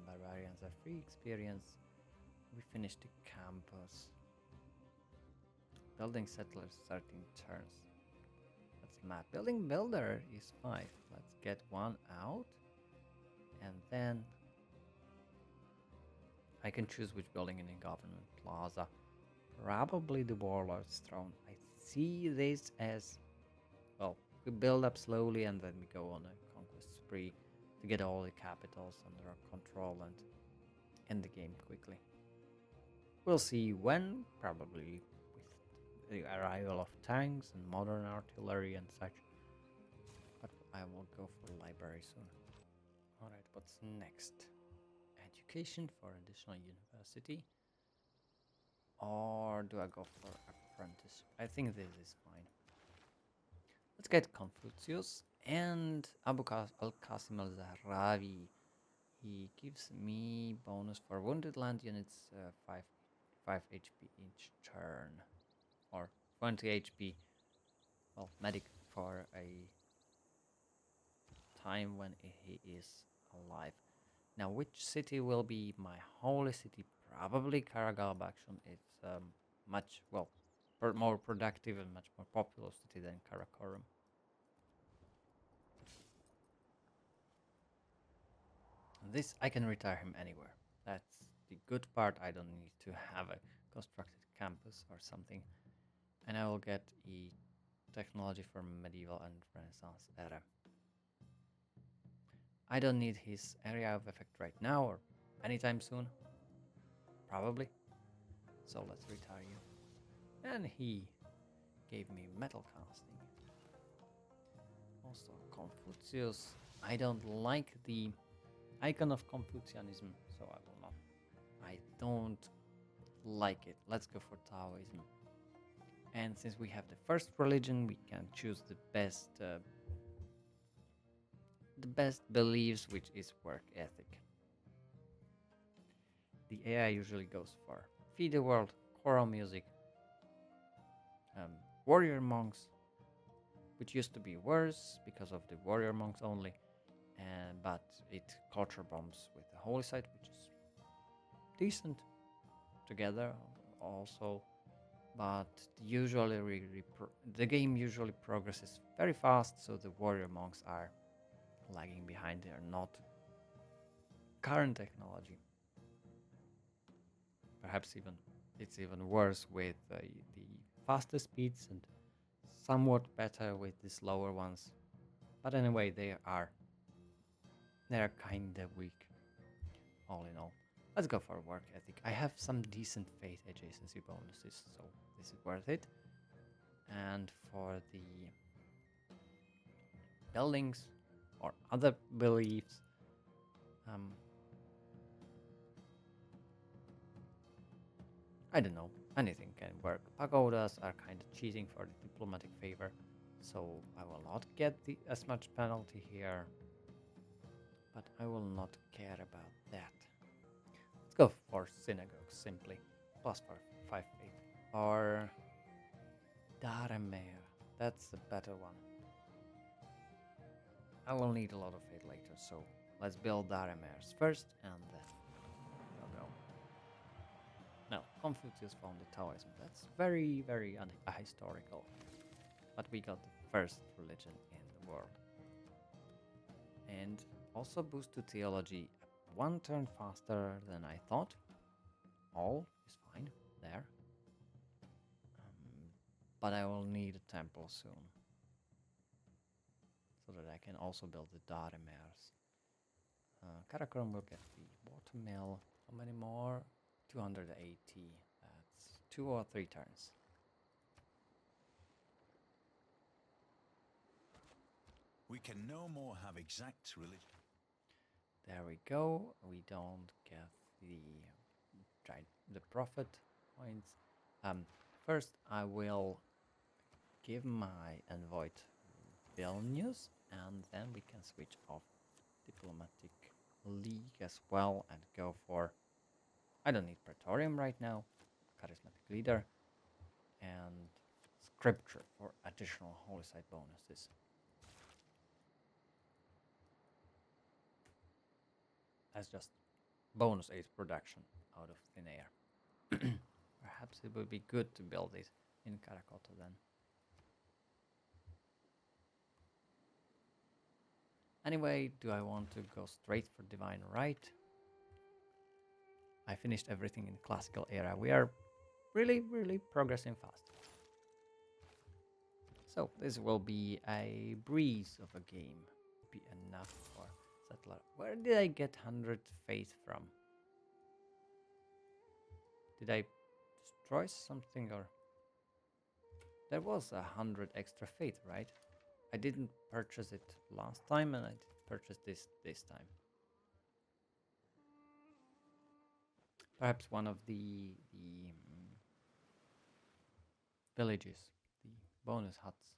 Barbarians are free experience. We finished the campus. Building settlers 13 turns. Let's map. Building builder is 5. Let's get one out. And then I can choose which building in the government plaza. Probably the warlord's throne. I see this as, well, we build up slowly and then we go on a conquest spree to get all the capitals under our control and end the game quickly. We'll see when, probably with the arrival of tanks and modern artillery and such. But I will go for library soon. Alright, what's next? Education for additional university? Or do I go for apprenticeship? I think this is fine. Let's get Confucius and Abu al-Qasim al-Zahrawi. He gives me bonus for wounded land units, 5 HP each turn. Or 20 HP. Well, medic for a time when he is alive. Now, which city will be my holy city? Probably Karagalbakshan. It's much, well, more productive and much more popular city than Karakorum. This, I can retire him anywhere. That's the good part. I don't need to have a constructed campus or something. And I will get a technology for medieval and Renaissance era. I don't need his area of effect right now or anytime soon. Probably. So let's retire you. And he gave me metal casting. Also Confucius. I don't like the icon of Confucianism, so I will not. I don't like it. Let's go for Taoism. And since we have the first religion, we can choose the best beliefs, which is work ethic. The AI usually goes for feed the world, choral music, warrior monks, which used to be worse because of the warrior monks only, but it culture bombs with the holy site, which is decent together also, but usually the game usually progresses very fast, so the warrior monks are lagging behind. They are not current technology. Perhaps it's even worse with the faster speeds and somewhat better with the slower ones. But anyway, they are kinda weak, all in all. Let's go for work ethic. I have some decent faith adjacency bonuses, so this is worth it. And for the buildings or other beliefs, I don't know, anything can work. Pagodas are kind of cheating for the diplomatic favor, so I will not get as much penalty here. But I will not care about that. Let's go for synagogues simply. Plus for 5 faith. Or Daremer. That's a better one. I will need a lot of faith later, so let's build Daremers first and then we'll go. Now, Confucius founded Taoism. That's very, very ahistorical. But we got the first religion in the world. And also boost to theology 1 turn faster than I thought. All is fine there. But I will need a temple soon. So that I can also build the Daremers. Karakorum will get the watermill. How many more? 280. That's 2 or 3 turns. We can no more have exact religion. There we go. We don't get the profit points. First, I will give my envoy to Vilnius, and then we can switch off diplomatic league as well and go for. I don't need Praetorium right now. charismatic leader, and scripture for additional holy site bonuses. That's just bonus 8 production out of thin air. Perhaps it would be good to build it in Karakota then. Anyway, do I want to go straight for Divine Right? I finished everything in classical era. We are really progressing fast. So this will be a breeze of a game. Be enough for settler. Where did I get 100 faith from? Did I destroy something, or there was 100 extra faith, right? I didn't purchase it last time, and I did purchase this time. Perhaps one of the villages, the bonus huts.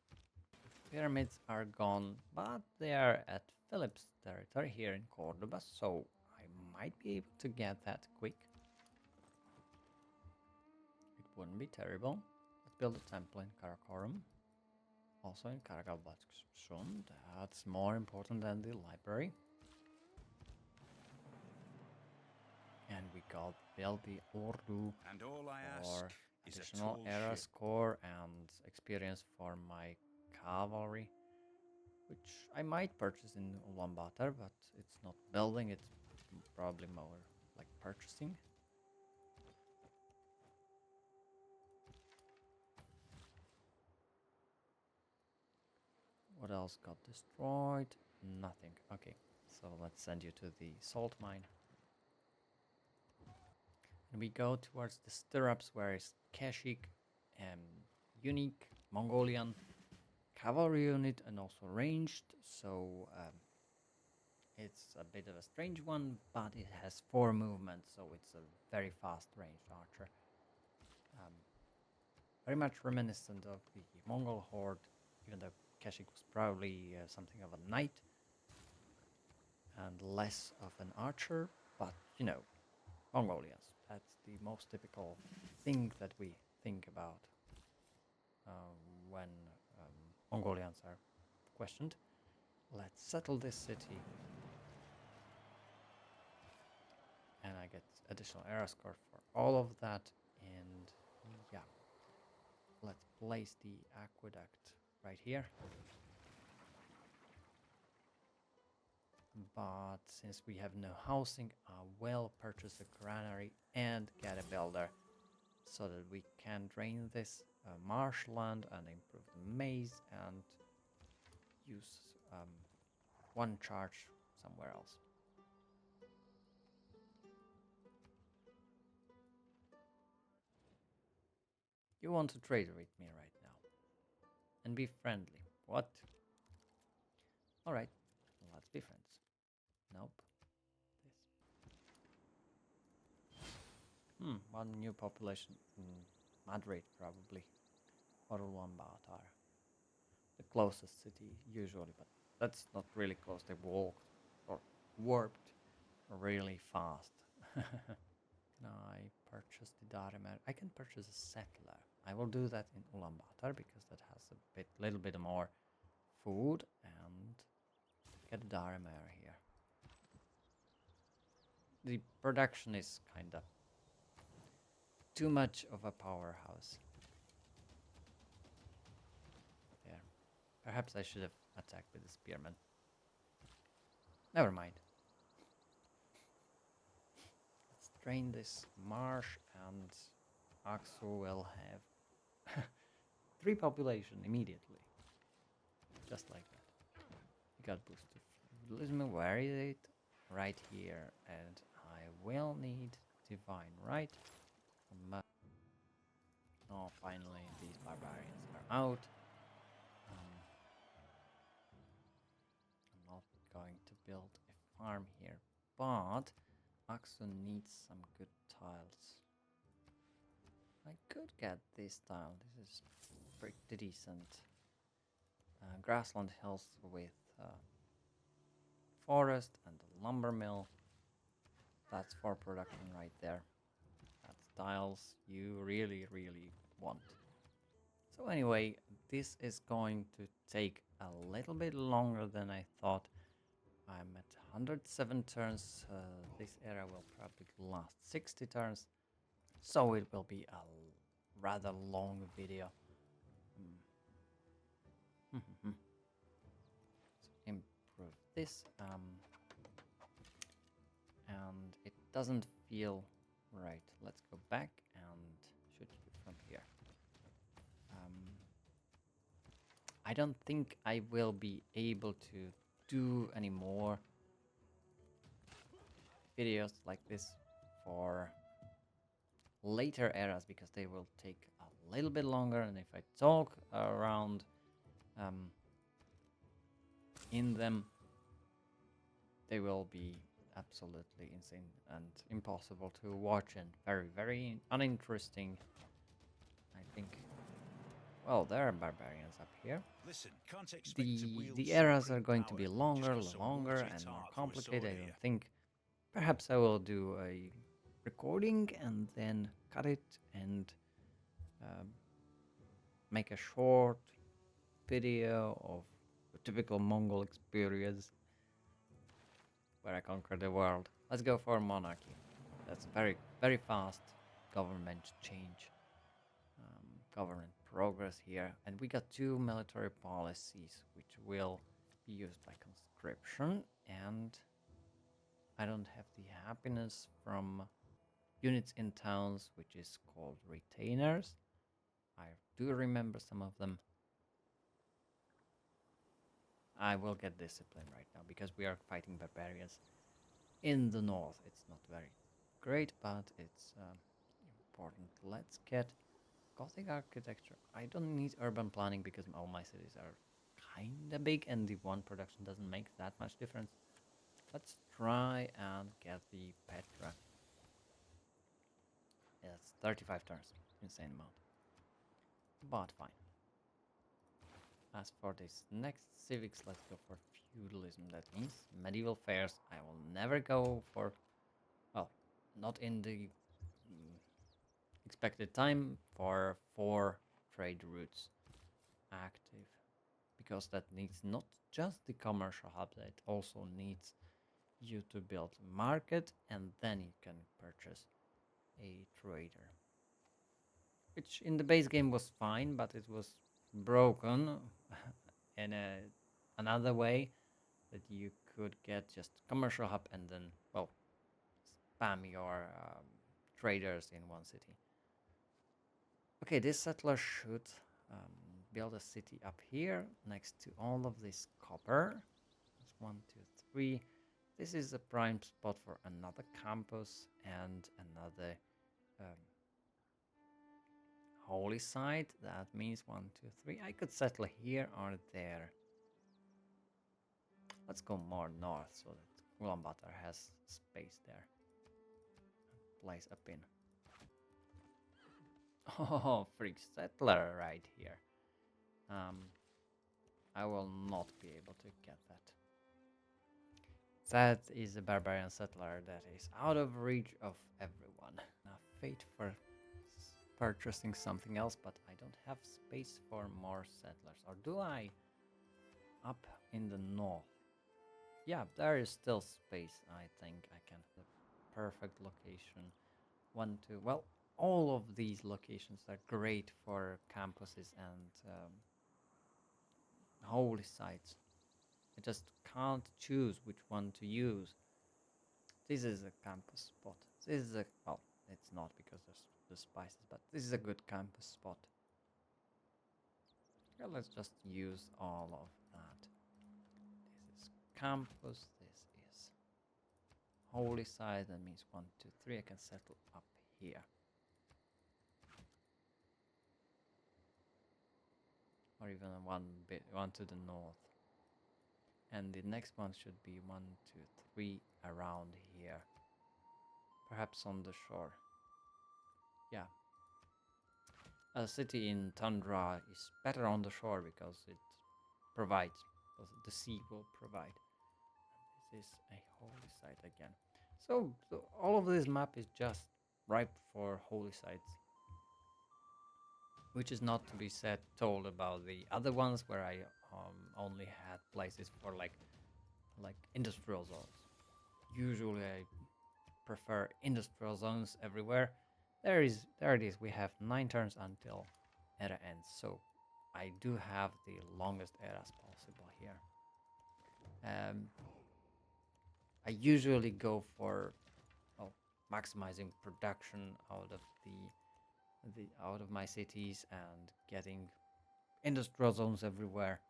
Pyramids are gone, but they are at Philip's territory here in Cordoba, so I might be able to get that quick. It wouldn't be terrible. Let's build a temple in Karakorum. Also in Karakalbatskshund. That's more important than the library. And we got build the Ordu And all I for ask is a additional tall era ship. score and experience for my cavalry, which I might purchase in Ulaanbaatar, but it's not building, it's probably more like purchasing. What else got destroyed? Nothing. Okay, so let's send you to the salt mine. And we go towards the stirrups, where is Keshik, unique Mongolian cavalry unit and also ranged. So it's a bit of a strange one, but it has 4 movements, so it's a very fast ranged archer. Very much reminiscent of the Mongol horde, even though Keshik was probably something of a knight and less of an archer, but you know, Mongolians. That's the most typical thing that we think about when Mongolians are questioned. Let's settle this city. And I get additional era score for all of that. And yeah, let's place the aqueduct right here. But since we have no housing, I will purchase a granary and get a builder so that we can drain this marshland and improve the maize and use 1 charge somewhere else. You want to trade with me right now and be friendly. What? Alright, let's be friends. Nope. This. 1 new population in Madrid, probably. Or Ulaanbaatar. The closest city, usually, but that's not really close. They walked or warped really fast. Can I purchase the Darimer? I can purchase a settler. I will do that in Ulaanbaatar because that has a little bit more food, and get a Darimer here. The production is kinda too much of a powerhouse. There. Perhaps I should have attacked with the spearman. Never mind. Let's drain this marsh, and Aksu will have 3 population immediately. Just like that. We got boosted feudalism. Where is it? Right here. And I will need divine right. Oh, finally these barbarians are out. I'm not going to build a farm here, but Aksu needs some good tiles. I could get this tile. This is pretty decent. Grassland hills with forest and a lumber mill. That's for production right there. That's tiles you really, really want. So anyway, this is going to take a little bit longer than I thought. I'm at 107 turns. This area will probably last 60 turns, so it will be a rather long video. So improve this, and it doesn't feel right. Let's go back and shoot you from here. I don't think I will be able to do any more videos like this for later eras because they will take a little bit longer, and if I talk around in them, they will be absolutely insane and impossible to watch and very, very uninteresting, I think. Well, there are barbarians up here. Listen, can't expect to wield The eras are supreme going to be power just longer, 'cause some longer, watery and more tart threw a complicated. sword I at don't you. think. Perhaps I will do a recording and then cut it and make a short video of a typical Mongol experience where I conquer the world. Let's go for monarchy. That's very, very fast government change, government progress here. And we got 2 military policies, which will be used by conscription. And I don't have the happiness from units in towns, which is called retainers. I do remember some of them. I will get discipline right now because we are fighting barbarians in the north. It's not very great, but it's important. Let's get Gothic architecture. I don't need urban planning because all my cities are kinda big and the one production doesn't make that much difference. Let's try and get the Petra. It's 35 turns. Insane amount. But fine. As for this next civics, let's go for feudalism. That means medieval fairs. I will never go for, well, not in the expected time, for 4 trade routes active. Because that needs not just the commercial hub, it also needs you to build a market and then you can purchase a trader. Which in the base game was fine, but it was broken in another way that you could get just commercial hub and then, well, spam your traders in one city. Okay, this settler should build a city up here next to all of this copper. That's 1, 2, 3. This is a prime spot for another campus and another holy site. That means 1, 2, 3. I could settle here or there. Let's go more north so that Ulaanbaatar has space there. Place up in. Oh, freak settler right here. I will not be able to get that. That is a barbarian settler that is out of reach of everyone. Now, fate for purchasing something else, but I don't have space for more settlers. Or do I? Up in the north. Yeah, there is still space. I think I can. The perfect location. 1, 2. Well, all of these locations are great for campuses and holy sites. I just can't choose which one to use. This is a campus spot. This is a, well, it's not because there's the spices, but this is a good campus spot. Yeah, let's just use all of that. This is campus. This is holy site. That means 1, 2, 3. I can settle up here. Or even one to the north. And the next one should be 1, 2, 3 around here. Perhaps on the shore. Yeah. A city in tundra is better on the shore because it provides, the sea will provide. This is a holy site again. So all of this map is just ripe for holy sites. Which is not to be said told about the other ones where I only had places for like industrial zones. Usually I prefer industrial zones everywhere. There it is. We have 9 turns until era ends, so I do have the longest eras possible here. I usually go for maximizing production out of the out of my cities and getting industrial zones everywhere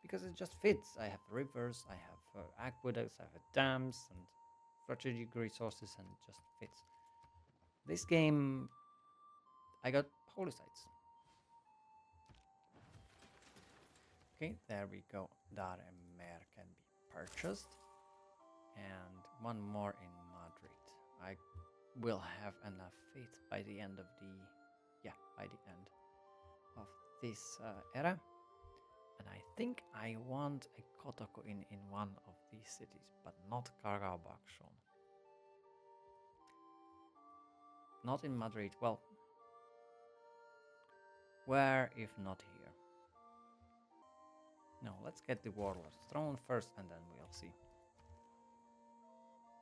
because it just fits. I have rivers, I have aqueducts, I have dams and strategic resources, and it just fits. This game, I got holy sites. Okay, there we go. Daremer can be purchased, and one more in Madrid. I will have enough faith by the end of by the end of this era. And I think I want a Kotoko in one of these cities, but not Karabakshon. Not in Madrid. Well, where if not here? No, let's get the Warlord's Throne first and then we'll see.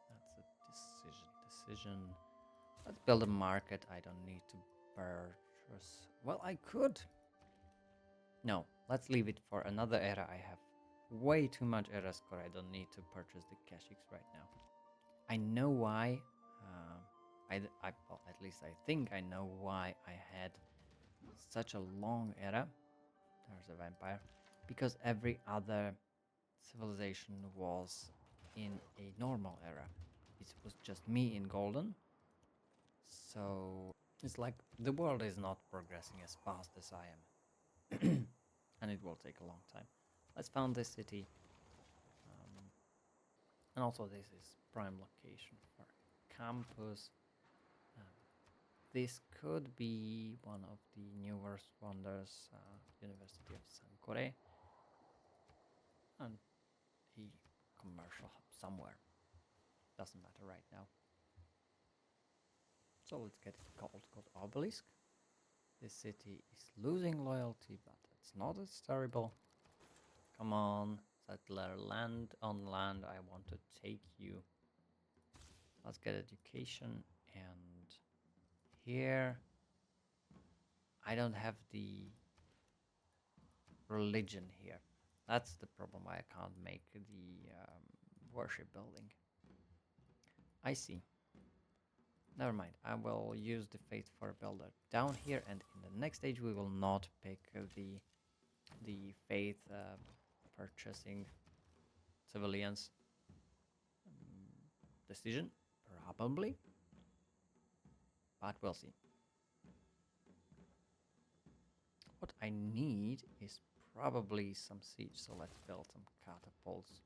That's a decision. Let's build a market. I don't need to purchase. Well, I could. No, let's leave it for another era. I have way too much era score. I don't need to purchase the Kashyyyks right now. I know why. Well, at least I think I know why I had such a long era. There's a vampire. Because every other civilization was in a normal era. It was just me in golden. So it's like the world is not progressing as fast as I am. And it will take a long time. Let's found this city. And also this is prime location for campus. This could be one of the newer wonders, University of Sankore, and a commercial hub somewhere. Doesn't matter right now. So let's get it called Obelisk. This city is losing loyalty, but it's not as terrible. Come on, settler, land on land. I want to take you. Let's get education, and here I don't have the religion here. That's the problem why I can't make the worship building. I see. Never mind. I will use the faith for a builder down here, and in the next stage we will not pick the faith purchasing civilians decision, probably, but we'll see. What I need is probably some siege, so let's build some catapults.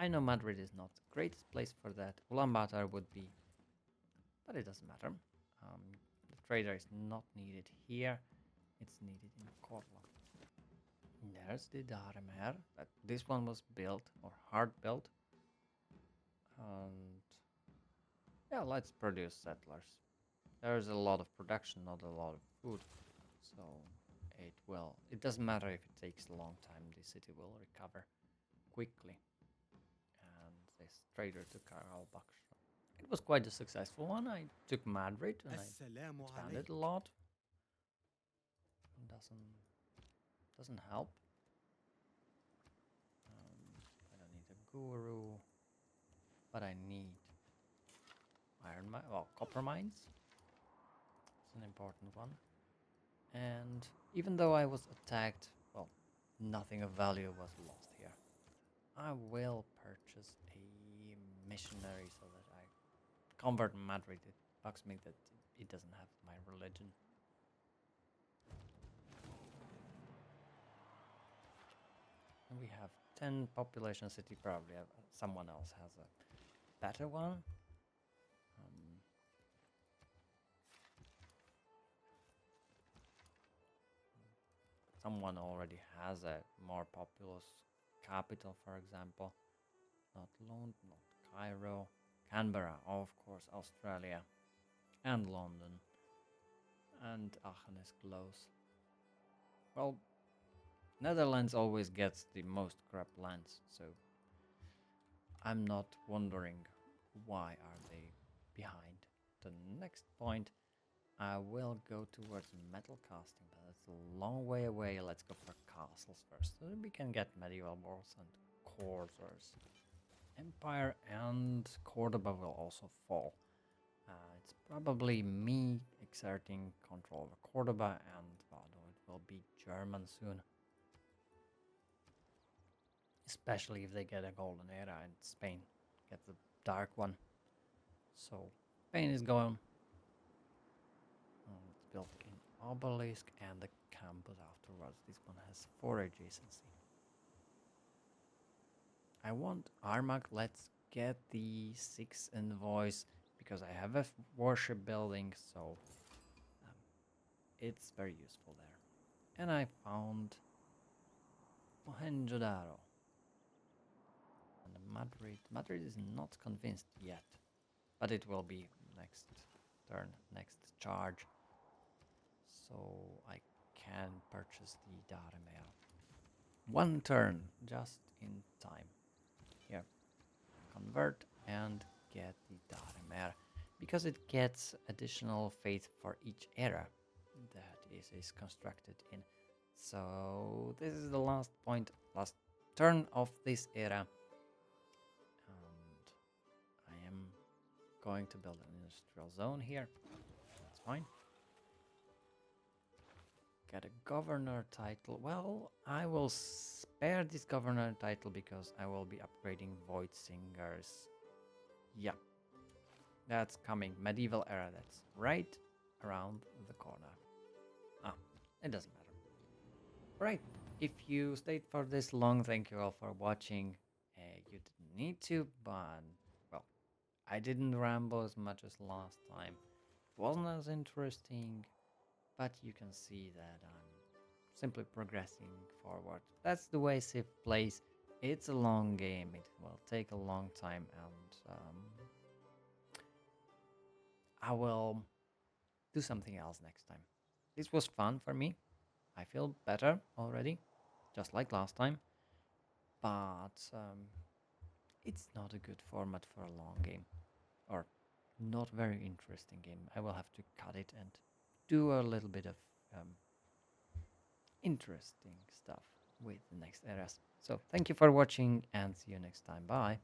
I know Madrid is not the greatest place for that. Ulaanbaatar would be, but it doesn't matter. The trader is not needed here. It's needed in Korla. There's the Daremer. This one was built, or hard built. And yeah, let's produce settlers. There's a lot of production, not a lot of food. So it doesn't matter if it takes a long time, the city will recover quickly. And this trader took Karabakh. It was quite a successful one. I took Madrid and I expanded a lot. Doesn't help. I don't need a guru, but I need copper mines. It's an important one. And even though I was attacked, well, nothing of value was lost here. I will purchase a missionary so that I convert Madrid. It bugs me that it doesn't have my religion. And we have 10 population city, probably someone else has a better one. Someone already has a more populous capital, for example. Not London, not Cairo. Canberra, of course, Australia. and London, and Aachen is close. Well, Netherlands always gets the most crap lands, so I'm not wondering why are they behind. The next point, I will go towards metal casting, but that's a long way away. Let's go for castles first, so that we can get medieval walls and coursers. Empire and Cordoba will also fall. It's probably me exerting control over Cordoba, and well, no, it will be German soon. Especially if they get a golden era and Spain gets the dark one. So Spain is going. Let's build an obelisk and a campus afterwards. This one has 4 adjacency. I want Armagh. Let's get the 6 envoys because I have a warship building, so it's very useful there. And I found Mohenjo-daro. And Madrid. Madrid is not convinced yet, but it will be next turn, next charge. So I can purchase the Daremer. 1 turn, just in time. Here, convert and get the Daremer, because it gets additional faith for each era that is constructed in. So this is the last point, last turn of this era. And I am going to build an industrial zone here. That's fine. Get a governor title. Well, I will spare this governor title because I will be upgrading Void Singers. Yeah, that's coming. Medieval era, that's right around the corner. It doesn't matter. Right, if you stayed for this long, thank you all for watching. You didn't need to, but, well, I didn't ramble as much as last time. It wasn't as interesting, but you can see that I'm simply progressing forward. That's the way Civ plays. It's a long game. It will take a long time, and I will do something else next time. This was fun for me. I feel better already, just like last time. But it's not a good format for a long game, or not very interesting game. I will have to cut it and do a little bit of interesting stuff with the next eras. So thank you for watching and see you next time. Bye.